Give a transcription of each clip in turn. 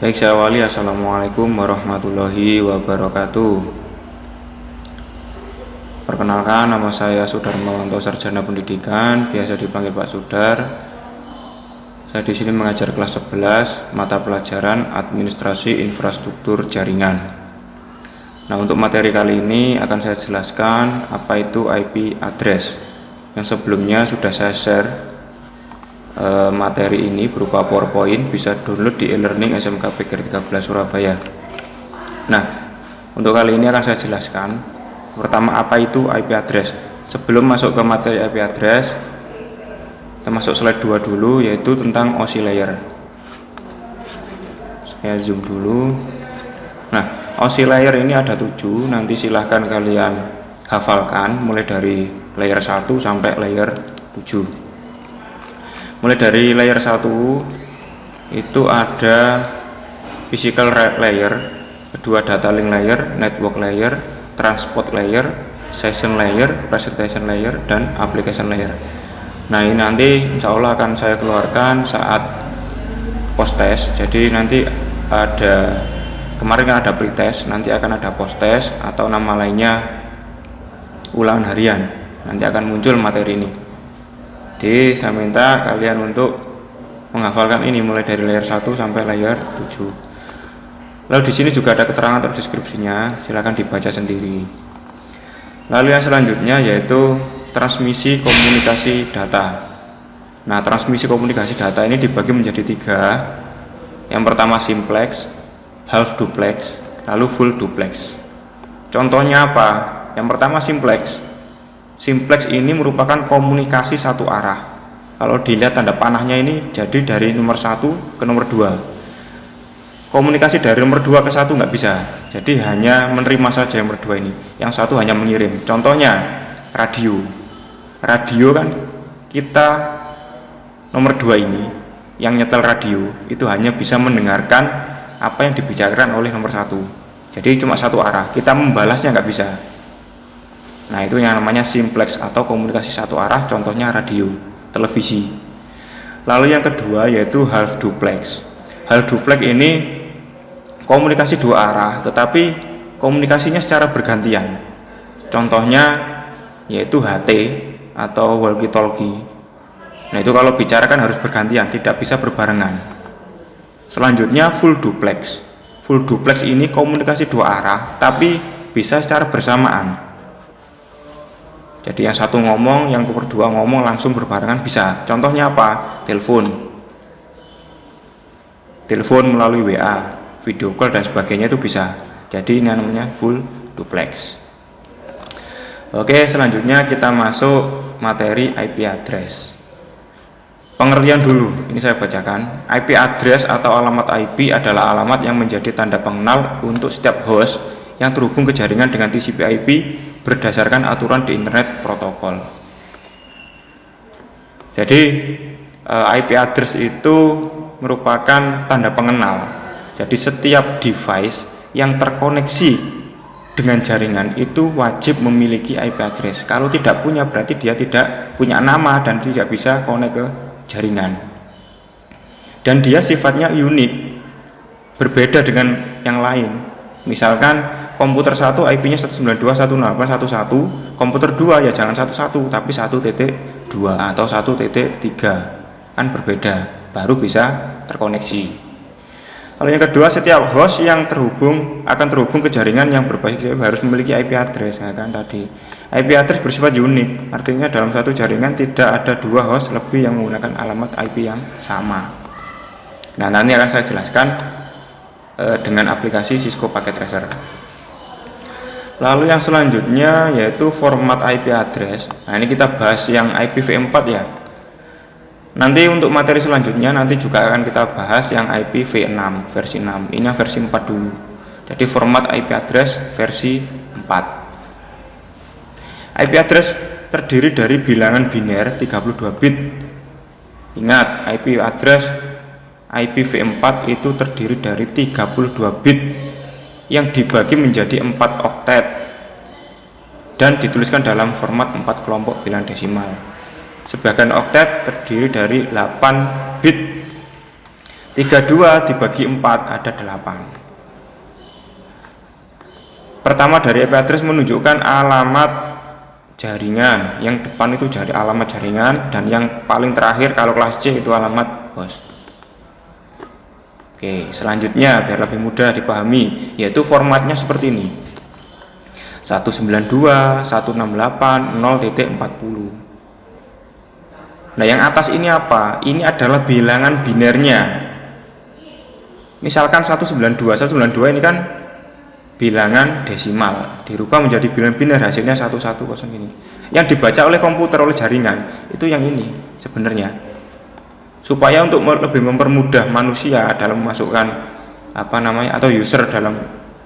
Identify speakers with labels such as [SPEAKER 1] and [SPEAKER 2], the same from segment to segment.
[SPEAKER 1] Baik, saya awali. Assalamualaikum warahmatullahi wabarakatuh. Perkenalkan, nama saya Sudarmawanto, Sarjana Pendidikan, biasa dipanggil Pak Sudar. Saya di sini mengajar kelas 11, mata pelajaran Administrasi Infrastruktur Jaringan. Nah, untuk materi kali ini akan saya jelaskan apa itu IP address. Yang sebelumnya sudah saya share materi ini berupa PowerPoint, bisa download di e-learning SMK PGRI 13 Surabaya. Nah, untuk kali ini akan saya jelaskan pertama apa itu IP address. Sebelum masuk ke materi IP address, kita masuk slide 2 dulu, yaitu tentang OSI layer. Saya zoom dulu. Nah, OSI layer ini ada 7, nanti silahkan kalian hafalkan mulai dari layer 1 sampai layer 7. Mulai dari layer 1 itu ada physical layer, kedua data link layer, network layer, transport layer, session layer, presentation layer, dan application layer. Nah, ini nanti insya Allah akan saya keluarkan saat post test. Jadi nanti ada, kemarin kan ada pretest, nanti akan ada post test atau nama lainnya ulangan harian. Nanti akan muncul materi ini. Jadi saya minta kalian untuk menghafalkan ini mulai dari layer 1 sampai layer 7. Lalu di sini juga ada keterangan atau deskripsinya, silakan dibaca sendiri. Lalu yang selanjutnya yaitu transmisi komunikasi data. Nah, transmisi komunikasi data ini dibagi menjadi 3. Yang pertama simplex, half duplex, lalu full duplex. Contohnya apa? Yang pertama simplex. Simplex ini merupakan komunikasi satu arah. Kalau dilihat tanda panahnya ini, jadi dari nomor 1 ke nomor 2. Komunikasi dari nomor 2 ke 1 nggak bisa. Jadi hanya menerima saja yang nomor 2 ini. Yang satu hanya mengirim. Contohnya radio. Radio kan kita nomor 2 ini yang nyetel radio itu hanya bisa mendengarkan apa yang dibicarakan oleh nomor 1. Jadi cuma satu arah. Kita membalasnya nggak bisa. Nah, itu yang namanya simplex atau komunikasi satu arah, contohnya radio, televisi. Lalu yang kedua yaitu half duplex. Half duplex ini komunikasi dua arah, tetapi komunikasinya secara bergantian. Contohnya yaitu HT atau walkie talkie. Nah, itu kalau bicara kan harus bergantian, tidak bisa berbarengan. Selanjutnya full duplex. Full duplex ini komunikasi dua arah, tapi bisa secara bersamaan. Jadi yang satu ngomong, yang kedua ngomong langsung berbarengan bisa. Contohnya apa? Telepon melalui WA, video call dan sebagainya itu bisa. Jadi ini namanya full duplex. Oke, selanjutnya kita masuk materi IP address. Pengertian dulu, ini saya bacakan. IP address atau alamat IP adalah alamat yang menjadi tanda pengenal untuk setiap host yang terhubung ke jaringan dengan TCP/IP berdasarkan aturan di internet protokol. Jadi IP address itu merupakan tanda pengenal. Jadi setiap device yang terkoneksi dengan jaringan itu wajib memiliki IP address. Kalau tidak punya berarti dia tidak punya nama dan tidak bisa connect ke jaringan. Dan dia sifatnya unik, berbeda dengan yang lain. Misalkan komputer 1 IP-nya 192.168.1.1, komputer 2 ya jangan 1.1 tapi 1.2 atau 1.3, kan berbeda, baru bisa terkoneksi. Lalu yang kedua, setiap host yang akan terhubung ke jaringan yang berbasis harus memiliki IP address. Nah, kan tadi IP address bersifat unik, artinya dalam satu jaringan tidak ada dua host lebih yang menggunakan alamat IP yang sama. Nah, nanti akan saya jelaskan dengan aplikasi Cisco Packet Tracer. Lalu yang selanjutnya yaitu format IP address. Nah, ini kita bahas yang IPv4 ya. Nanti untuk materi selanjutnya nanti juga akan kita bahas yang IPv6 versi 6. Ini yang versi 4 dulu. Jadi format IP address versi 4. IP address terdiri dari bilangan biner 32 bit. Ingat, IP address IPv4 itu terdiri dari 32 bit yang dibagi menjadi 4 oktet dan dituliskan dalam format 4 kelompok bilangan desimal. Sebagian oktet terdiri dari 8 bit 32 dibagi 4 ada 8. Pertama dari IP address menunjukkan alamat jaringan, yang depan itu alamat jaringan, dan yang paling terakhir kalau kelas C itu alamat host. Oke, selanjutnya biar lebih mudah dipahami, yaitu formatnya seperti ini: 192.168.0.40. Nah, yang atas ini apa? Ini adalah bilangan binernya. Misalkan 192 ini kan bilangan desimal, dirubah menjadi bilangan biner, hasilnya 110 ini. Yang dibaca oleh komputer, oleh jaringan, itu yang ini sebenarnya. Supaya untuk lebih mempermudah manusia dalam memasukkan atau user dalam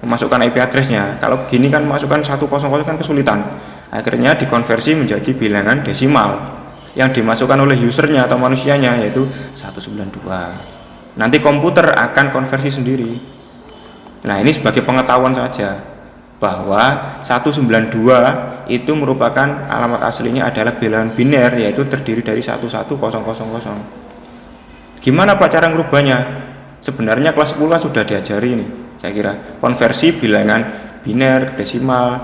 [SPEAKER 1] memasukkan IP address-nya. Kalau begini kan memasukkan 100 kan kesulitan. Akhirnya dikonversi menjadi bilangan desimal yang dimasukkan oleh usernya atau manusianya, yaitu 192. Nanti komputer akan konversi sendiri. Nah, ini sebagai pengetahuan saja bahwa 192 itu merupakan alamat aslinya adalah bilangan biner, yaitu terdiri dari 11000. Gimana Pak cara ngerubahnya? Sebenarnya kelas 10 kan sudah diajari ini, saya kira. Konversi bilangan biner ke desimal,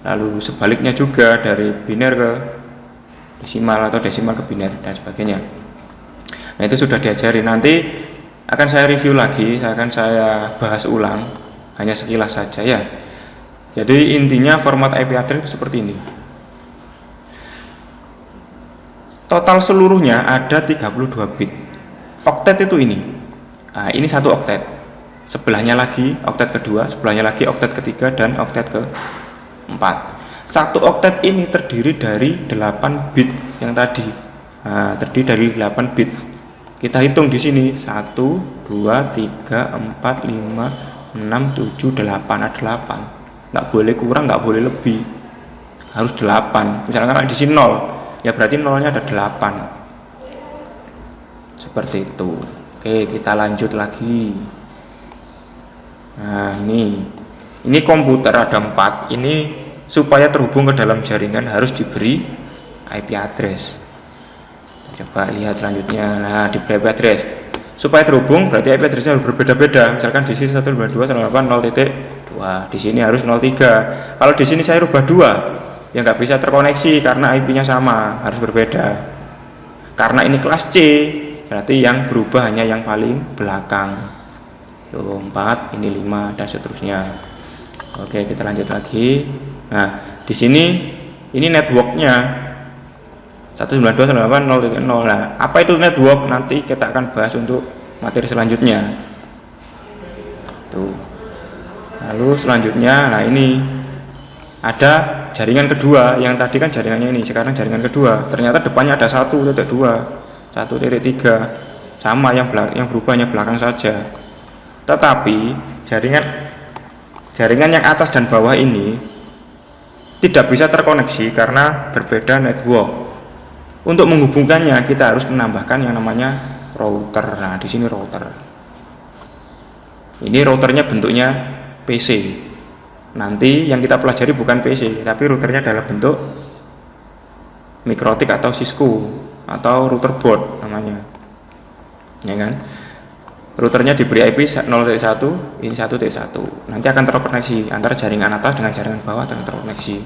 [SPEAKER 1] lalu sebaliknya juga dari biner ke desimal atau desimal ke biner dan sebagainya. Nah, itu sudah diajari. Nanti akan saya review lagi, akan saya bahas ulang, hanya sekilas saja ya. Jadi intinya format IP address itu seperti ini. Total seluruhnya ada 32 bit. Oktet itu ini. Nah, ini satu oktet. Sebelahnya lagi oktet kedua, sebelahnya lagi oktet ketiga, dan oktet keempat. Satu oktet ini terdiri dari 8 bit yang tadi. Nah, terdiri dari 8 bit. Kita hitung di sini 1, 2, 3, 4, 5, 6, 7, 8. Ada 8. Nggak boleh kurang, nggak boleh lebih. Harus 8. Misalkan di sini 0, ya berarti nolnya ada 8. Seperti itu. Oke, kita lanjut lagi. Nah, ini komputer ada 4. Ini supaya terhubung ke dalam jaringan harus diberi IP address. Coba lihat selanjutnya. Nah, di IP address supaya terhubung berarti IP addressnya harus berbeda-beda. Misalkan di sini 192.168.0.2, di sini harus 03. Kalau di sini saya rubah 2, ya nggak bisa terkoneksi karena IP-nya sama, harus berbeda. Karena ini kelas C, berarti yang berubah hanya yang paling belakang. Tuh 4, ini 5 dan seterusnya. Oke, kita lanjut lagi. Nah, di sini ini networknya 192.168.0.0. Nah, apa itu network? Nanti kita akan bahas untuk materi selanjutnya. Tuh. Lalu selanjutnya, nah ini ada jaringan kedua. Yang tadi kan jaringannya ini, sekarang jaringan kedua. Ternyata depannya ada 1.2, 1.3, sama yang berubahnya belakang saja. Tetapi jaringan yang atas dan bawah ini tidak bisa terkoneksi karena berbeda network. Untuk menghubungkannya kita harus menambahkan yang namanya router. Nah, di sini router. Ini routernya bentuknya PC. Nanti yang kita pelajari bukan PC, tapi routernya adalah bentuk Mikrotik atau Cisco atau router board namanya. Ya kan? Routernya diberi IP 0.1, ini 1.1. Nanti akan terkoneksi antara jaringan atas dengan jaringan bawah, akan terkoneksi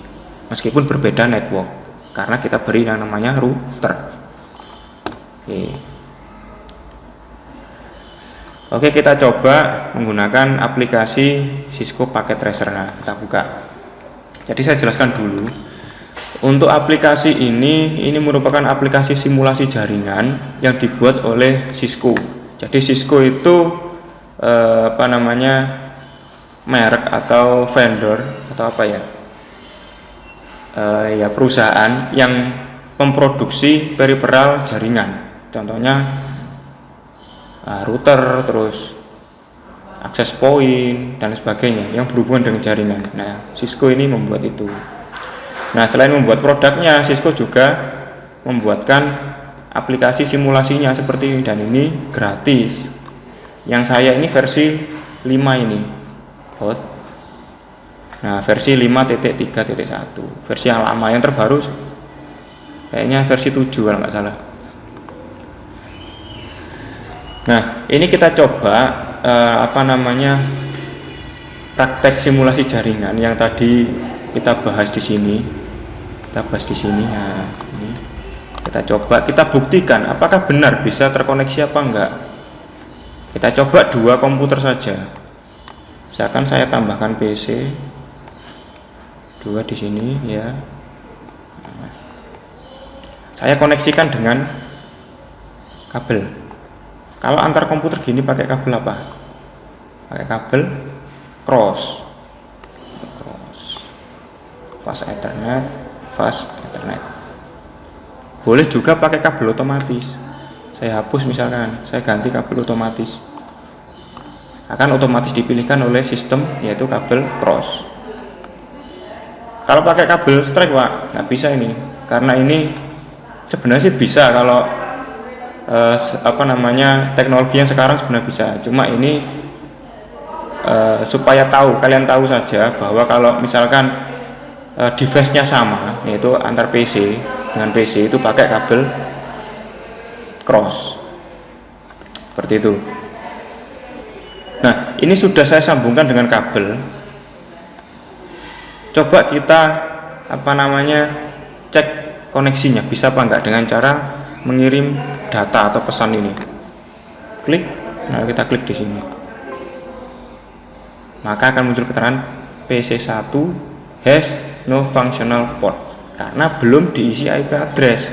[SPEAKER 1] meskipun berbeda network. Karena kita beri yang namanya router. Oke, kita coba menggunakan aplikasi Cisco Packet Tracer. Nah, kita buka. Jadi saya jelaskan dulu. Untuk aplikasi ini merupakan aplikasi simulasi jaringan yang dibuat oleh Cisco. Jadi Cisco itu merek atau vendor atau apa ya? Perusahaan yang memproduksi periferal jaringan, contohnya router, terus access point dan sebagainya yang berhubungan dengan jaringan. Nah, Cisco ini membuat itu. Nah, selain membuat produknya, Cisco juga membuatkan aplikasi simulasinya seperti ini, dan ini gratis. Yang saya ini versi 5 ini hot. Nah, versi 5.3.1, versi yang lama. Yang terbaru kayaknya versi 7 kalau nggak salah. Nah, ini kita coba praktek simulasi jaringan yang tadi kita bahas di sini. Nah, ini kita coba, kita buktikan apakah benar bisa terkoneksi apa enggak. Kita coba 2 komputer saja. Misalkan saya tambahkan PC 2 di sini ya. Saya koneksikan dengan kabel. Kalau antar komputer gini pakai kabel apa? Pakai kabel cross, fast Ethernet. Boleh juga pakai kabel otomatis. Saya hapus misalkan, saya ganti kabel otomatis. Akan otomatis dipilihkan oleh sistem, yaitu kabel cross. Kalau pakai kabel straight, Pak, nggak bisa ini. Karena ini sebenarnya sih bisa kalau teknologi yang sekarang sebenarnya bisa. Cuma ini supaya kalian tahu saja bahwa kalau misalkan device-nya sama, yaitu antar PC dengan PC itu pakai kabel cross. Seperti itu. Nah, ini sudah saya sambungkan dengan kabel. Coba kita cek koneksinya bisa apa enggak dengan cara mengirim data atau pesan ini. Klik. Nah, kita klik di sini. Maka akan muncul keterangan PC1 has no functional port karena belum diisi IP address.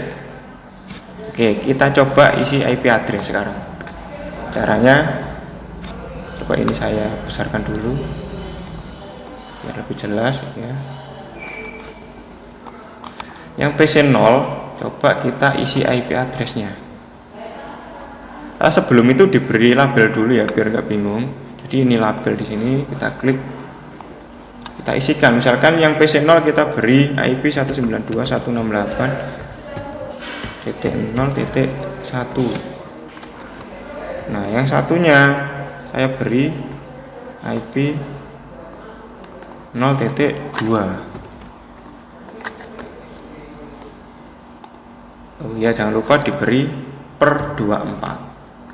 [SPEAKER 1] Oke, kita coba isi IP address sekarang. Caranya, coba ini saya besarkan dulu biar lebih jelas ya. Yang PC0, coba kita isi IP addressnya. Sebelum itu diberi label dulu ya biar nggak bingung. Jadi ini label di sini, kita klik, kita isikan. Misalkan yang PC0 kita beri IP 192.168.0.1. Nah, yang satunya saya beri IP 0.2. Oh ya, jangan lupa diberi per 24.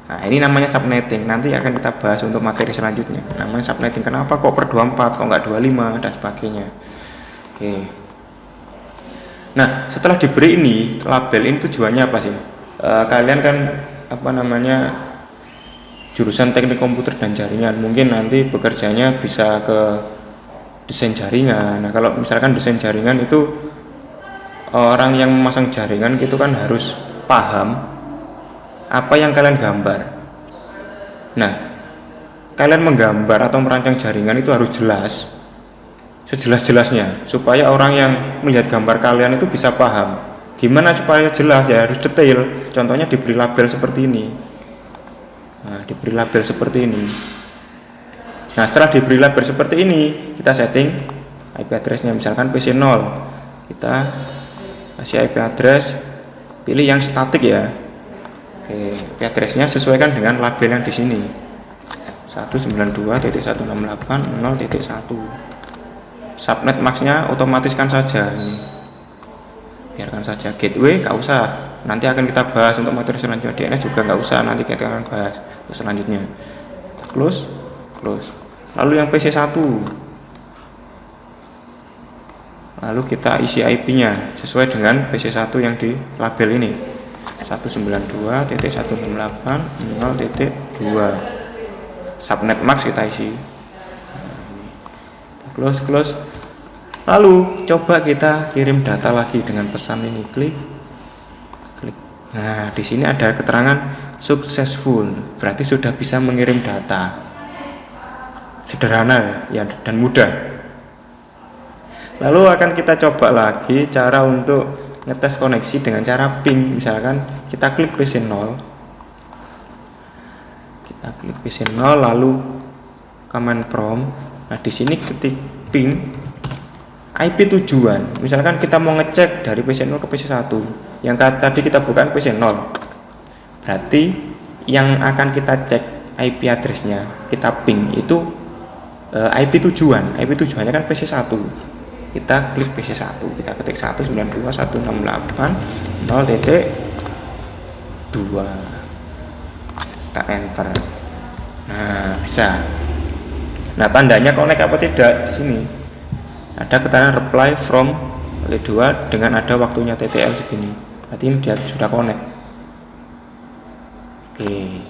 [SPEAKER 1] Nah, ini namanya subnetting. Nanti akan kita bahas untuk materi selanjutnya. Namanya subnetting. Kenapa kok per 24, kok nggak 25 dan sebagainya. Oke. Nah, setelah diberi ini label, ini tujuannya apa sih? Kalian kan jurusan teknik komputer dan jaringan, mungkin nanti bekerjanya bisa ke desain jaringan. Nah, kalau misalkan desain jaringan itu orang yang memasang jaringan itu kan harus paham apa yang kalian gambar. Nah, kalian menggambar atau merancang jaringan itu harus jelas, sejelas-jelasnya, supaya orang yang melihat gambar kalian itu bisa paham. Gimana supaya jelas? Ya harus detail. Contohnya diberi label seperti ini. Nah, diberi label seperti ini. Nah, setelah diberi label seperti ini, kita setting IP address-nya. Misalkan PC0, kita kasih IP address, pilih yang statik ya. Oke, IP address-nya sesuaikan dengan label yang di sini. 192.168.0.1. Subnet max-nya otomatiskan saja ini. Biarkan saja. Gateway nggak usah. Nanti akan kita bahas untuk materi selanjutnya. DNS juga nggak usah, nanti kita akan bahas selanjutnya. Kita close. Lalu yang PC1, lalu kita isi IP-nya sesuai dengan PC1 yang di label ini, 192.168.0.2. Subnet max kita isi. Close. Lalu coba kita kirim data lagi dengan pesan ini, klik. Nah, di sini ada keterangan successful, berarti sudah bisa mengirim data. Sederhana ya dan mudah. Lalu akan kita coba lagi cara untuk ngetes koneksi dengan cara ping. Misalkan kita klik PC0. Kita klik PC0 lalu command prompt. Nah, di sini ketik ping IP tujuan. Misalkan kita mau ngecek dari PC0 ke PC1. Yang tadi kita bukan PC0. Berarti yang akan kita cek IP address-nya, kita ping itu IP tujuan. IP tujuannya kan PC1. Kita klik PC1, kita ketik 192.168.0.2. kita enter. Nah, bisa. Nah, tandanya connect apa tidak di sini. Ada keterangan reply from LT2 dengan ada waktunya TTL segini. Berarti ini dia sudah connect. Oke.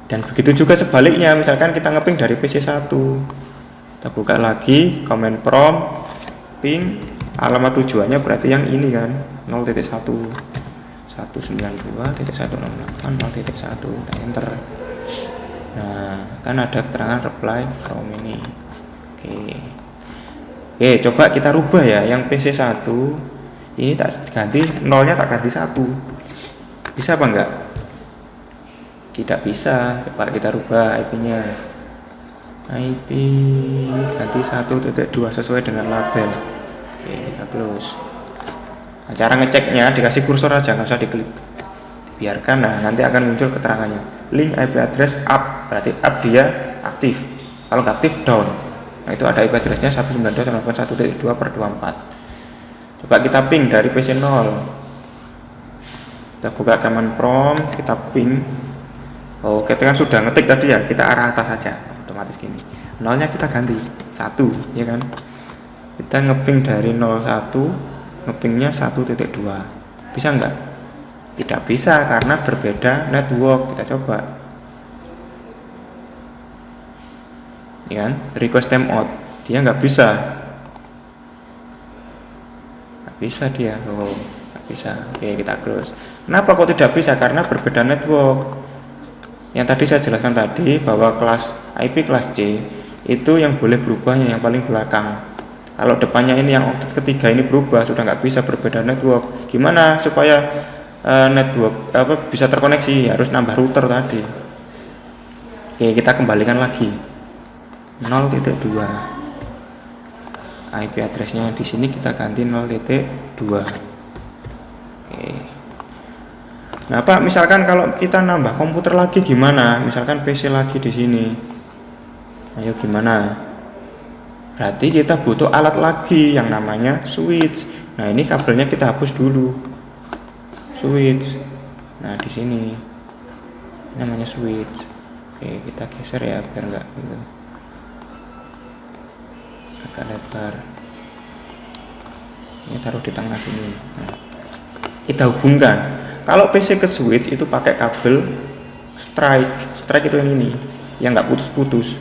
[SPEAKER 1] Dan begitu juga sebaliknya, misalkan kita ngeping dari PC1. Kita buka lagi command prompt ping, alamat tujuannya berarti yang ini kan, 0.1 192.168 0.1, kita enter. Nah, kan ada keterangan reply from ini. Oke, coba kita rubah ya, yang PC1 ini tak ganti nolnya, tak ganti 1. Bisa apa enggak? Tidak bisa. Coba kita rubah IP-nya. IP ganti 1.2 sesuai dengan label. Oke, kita close. Nah, cara ngeceknya dikasih kursor aja, nggak usah diklik. Biarkan, nah nanti akan muncul keterangannya. Link IP address up, berarti up dia aktif. Kalau nggak aktif down. Nah, itu ada IP addressnya 192.168.2.4. Coba kita ping dari PC0. Kita buka command prompt, kita ping. Oh, kita kan sudah ngetik tadi ya, kita arah atas saja, otomatis gini. Nolnya kita ganti 1, ya kan? Kita ngeping dari 01, ngepingnya 1.2. Bisa nggak? Tidak bisa karena berbeda network. Kita coba. Ya kan? Request timeout. Dia nggak bisa. Nggak bisa dia. Oh, nggak bisa. Oke, kita close. Kenapa kok tidak bisa? Karena berbeda network. Yang tadi saya jelaskan tadi bahwa kelas IP kelas C itu yang boleh berubahnya yang paling belakang. Kalau depannya ini yang oktet ketiga ini berubah, sudah nggak bisa, berbeda network. Gimana supaya network bisa terkoneksi? Harus nambah router tadi. Oke, kita kembalikan lagi 0.2. IP addressnya di sini kita ganti 0.2. Oke. Nah, Pak, misalkan kalau kita nambah komputer lagi gimana? Misalkan PC lagi di sini. Ayo gimana? Berarti kita butuh alat lagi yang namanya switch. Nah, ini kabelnya kita hapus dulu. Switch. Nah, di sini namanya switch. Oke, kita geser ya biar enggak gitu. Agak lebar. Ini taruh di tengah sini. Nah, kita hubungkan. Kalau PC ke switch itu pakai kabel strike itu yang ini, yang nggak putus-putus.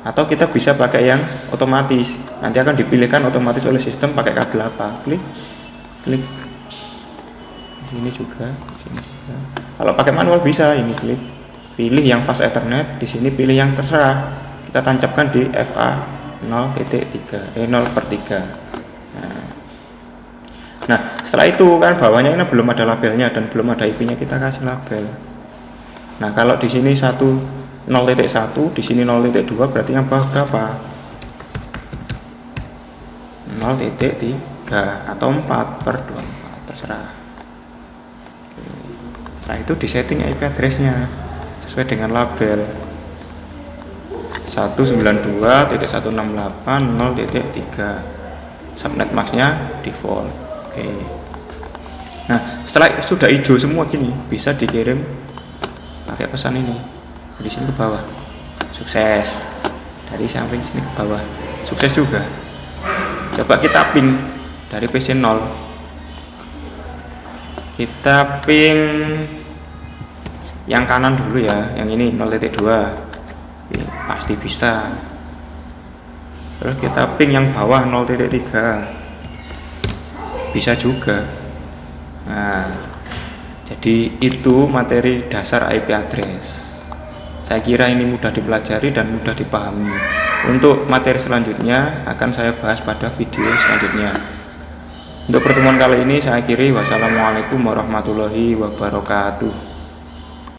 [SPEAKER 1] Atau kita bisa pakai yang otomatis. Nanti akan dipilihkan otomatis oleh sistem pakai kabel apa. Klik. Sini juga, sini juga. Kalau pakai manual bisa ini klik. Pilih yang fast ethernet, di sini pilih yang terserah. Kita tancapkan di FA 0.3, 0/3. Nah, setelah itu kan bawahnya ini belum ada labelnya dan belum ada IP-nya, kita kasih label. Nah, kalau di sini 0.1, di sini 0.2, berarti yang bawah berapa? 0.3 atau 4/24, terserah. Oke. Setelah itu disetting IP address-nya sesuai dengan label 192.168.0.3. Subnet mask-nya default. Oke. Nah, setelah sudah hijau semua gini, bisa dikirim pakai pesan ini. Dari sini ke bawah. Sukses. Dari samping sini ke bawah. Sukses juga. Coba kita ping dari PC0. Kita ping yang kanan dulu ya, yang ini 0.2. Pasti bisa. Terus kita ping yang bawah 0.3. Bisa juga. Nah, jadi itu materi dasar IP address. Saya kira ini mudah dipelajari dan mudah dipahami. Untuk materi selanjutnya akan saya bahas pada video selanjutnya. Untuk pertemuan kali ini saya akhiri. Wassalamualaikum warahmatullahi wabarakatuh.